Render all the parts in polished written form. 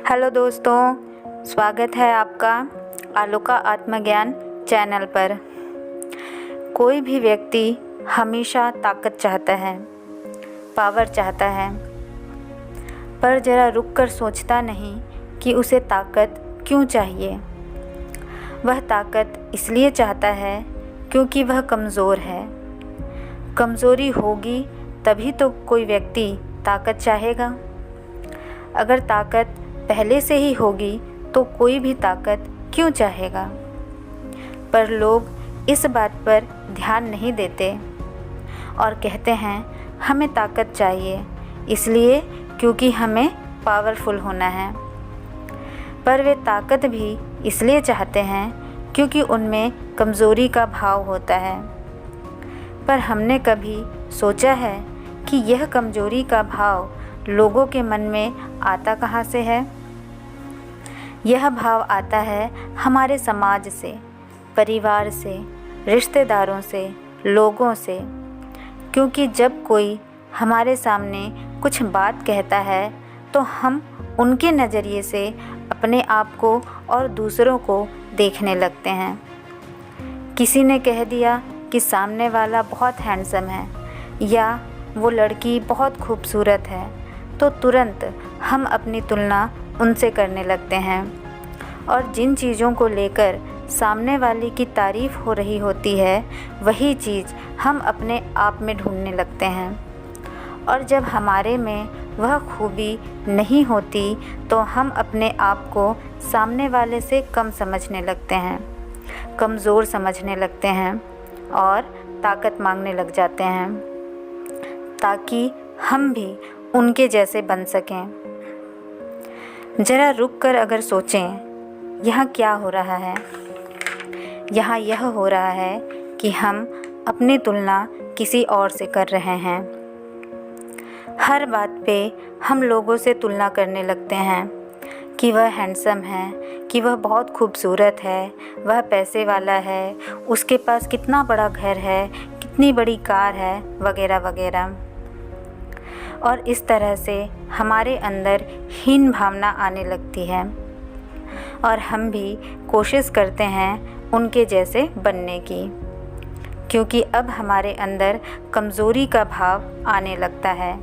Hello दोस्तों, स्वागत है आपका आलोका आत्मज्ञान चैनल पर। कोई भी व्यक्ति हमेशा ताकत चाहता है, पावर चाहता है, पर ज़रा रुक कर सोचता नहीं कि उसे ताकत क्यों चाहिए। वह ताकत इसलिए चाहता है क्योंकि वह कमज़ोर है। कमज़ोरी होगी तभी तो कोई व्यक्ति ताकत चाहेगा। अगर ताकत पहले से ही होगी तो कोई भी ताकत क्यों चाहेगा। पर लोग इस बात पर ध्यान नहीं देते और कहते हैं हमें ताकत चाहिए इसलिए क्योंकि हमें पावरफुल होना है। पर वे ताकत भी इसलिए चाहते हैं क्योंकि उनमें कमज़ोरी का भाव होता है। पर हमने कभी सोचा है कि यह कमज़ोरी का भाव लोगों के मन में आता कहाँ से है? यह भाव आता है हमारे समाज से, परिवार से, रिश्तेदारों से, लोगों से। क्योंकि जब कोई हमारे सामने कुछ बात कहता है तो हम उनके नज़रिए से अपने आप को और दूसरों को देखने लगते हैं। किसी ने कह दिया कि सामने वाला बहुत हैंडसम है या वो लड़की बहुत खूबसूरत है, तो तुरंत हम अपनी तुलना उनसे करने लगते हैं और जिन चीज़ों को लेकर सामने वाले की तारीफ़ हो रही होती है वही चीज़ हम अपने आप में ढूंढने लगते हैं। और जब हमारे में वह खूबी नहीं होती तो हम अपने आप को सामने वाले से कम समझने लगते हैं, कमज़ोर समझने लगते हैं और ताकत मांगने लग जाते हैं ताकि हम भी उनके जैसे बन सकें। ज़रा रुक कर अगर सोचें यहाँ क्या हो रहा है। यहाँ यह हो रहा है कि हम अपनी तुलना किसी और से कर रहे हैं। हर बात पे हम लोगों से तुलना करने लगते हैं कि वह हैंडसम है, कि वह बहुत खूबसूरत है, वह पैसे वाला है, उसके पास कितना बड़ा घर है, कितनी बड़ी कार है, वगैरह वगैरह। और इस तरह से हमारे अंदर हीन भावना आने लगती है और हम भी कोशिश करते हैं उनके जैसे बनने की, क्योंकि अब हमारे अंदर कमज़ोरी का भाव आने लगता है।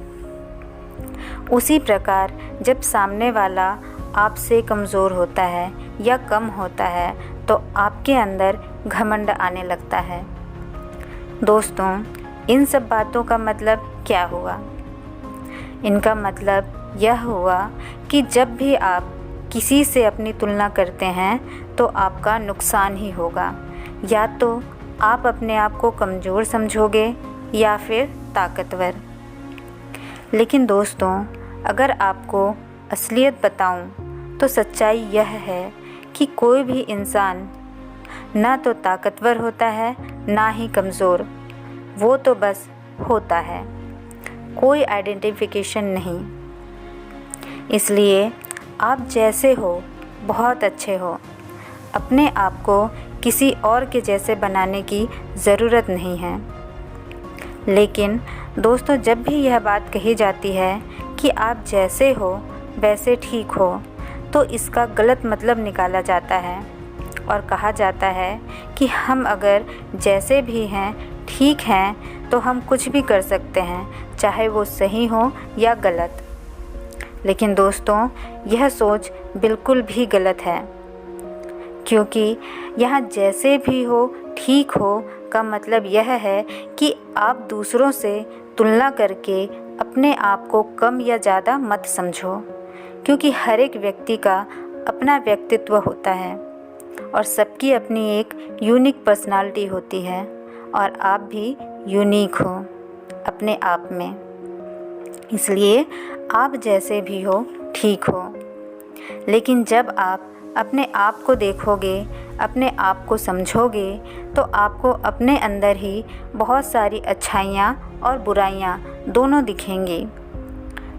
उसी प्रकार जब सामने वाला आपसे कमज़ोर होता है या कम होता है तो आपके अंदर घमंड आने लगता है। दोस्तों, इन सब बातों का मतलब क्या हुआ? इनका मतलब यह हुआ कि जब भी आप किसी से अपनी तुलना करते हैं तो आपका नुकसान ही होगा। या तो आप अपने आप को कमज़ोर समझोगे या फिर ताकतवर। लेकिन दोस्तों, अगर आपको असलियत बताऊं तो सच्चाई यह है कि कोई भी इंसान ना तो ताकतवर होता है ना ही कमज़ोर, वो तो बस होता है, कोई आइडेंटिफिकेशन नहीं। इसलिए आप जैसे हो बहुत अच्छे हो। अपने आप को किसी और के जैसे बनाने की ज़रूरत नहीं है। लेकिन दोस्तों, जब भी यह बात कही जाती है कि आप जैसे हो वैसे ठीक हो तो इसका गलत मतलब निकाला जाता है और कहा जाता है कि हम अगर जैसे भी हैं ठीक हैं तो हम कुछ भी कर सकते हैं, चाहे वो सही हो या गलत। लेकिन दोस्तों, यह सोच बिल्कुल भी गलत है, क्योंकि यहाँ जैसे भी हो ठीक हो का मतलब यह है कि आप दूसरों से तुलना करके अपने आप को कम या ज़्यादा मत समझो, क्योंकि हर एक व्यक्ति का अपना व्यक्तित्व होता है और सबकी अपनी एक यूनिक पर्सनालिटी होती है और आप भी यूनिक हो अपने आप में। इसलिए आप जैसे भी हो ठीक हो। लेकिन जब आप अपने आप को देखोगे, अपने आप को समझोगे तो आपको अपने अंदर ही बहुत सारी अच्छाइयाँ और बुराइयाँ दोनों दिखेंगी।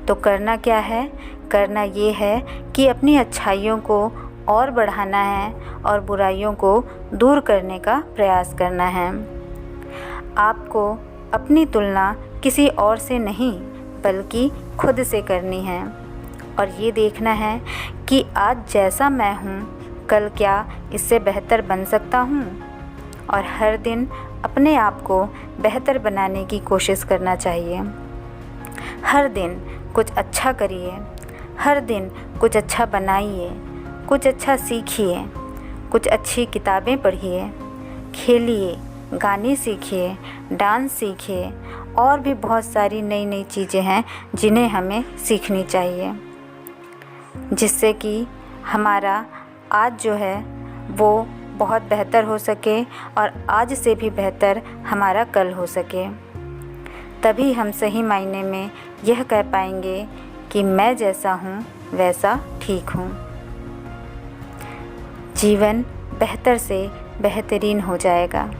तो करना क्या है? करना ये है कि अपनी अच्छाइयों को और बढ़ाना है और बुराइयों को दूर करने का प्रयास करना है। आपको अपनी तुलना किसी और से नहीं बल्कि खुद से करनी है और ये देखना है कि आज जैसा मैं हूँ कल क्या इससे बेहतर बन सकता हूँ। और हर दिन अपने आप को बेहतर बनाने की कोशिश करना चाहिए। हर दिन कुछ अच्छा करिए, हर दिन कुछ अच्छा बनाइए, कुछ अच्छा सीखिए, कुछ अच्छी किताबें पढ़िए, खेलिए, गाने सीखिए, डांस सीखिए और भी बहुत सारी नई नई चीज़ें हैं जिन्हें हमें सीखनी चाहिए, जिससे कि हमारा आज जो है वो बहुत बेहतर हो सके और आज से भी बेहतर हमारा कल हो सके। तभी हम सही मायने में यह कह पाएंगे कि मैं जैसा हूँ वैसा ठीक हूँ। जीवन बेहतर से बेहतरीन हो जाएगा।